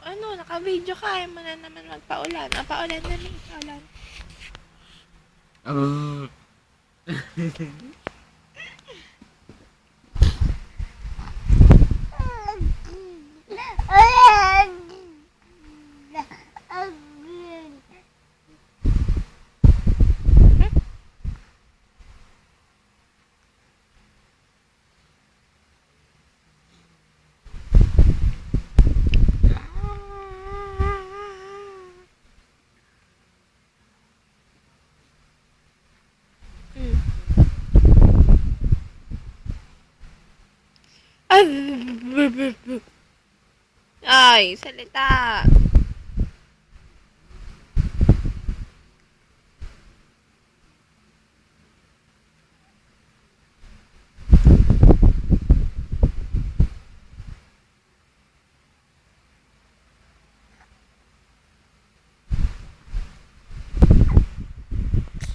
Ano, naka-video ka. Ayaw mo na naman magpaulan. Paulan na rin. Paulan. Ay, salita.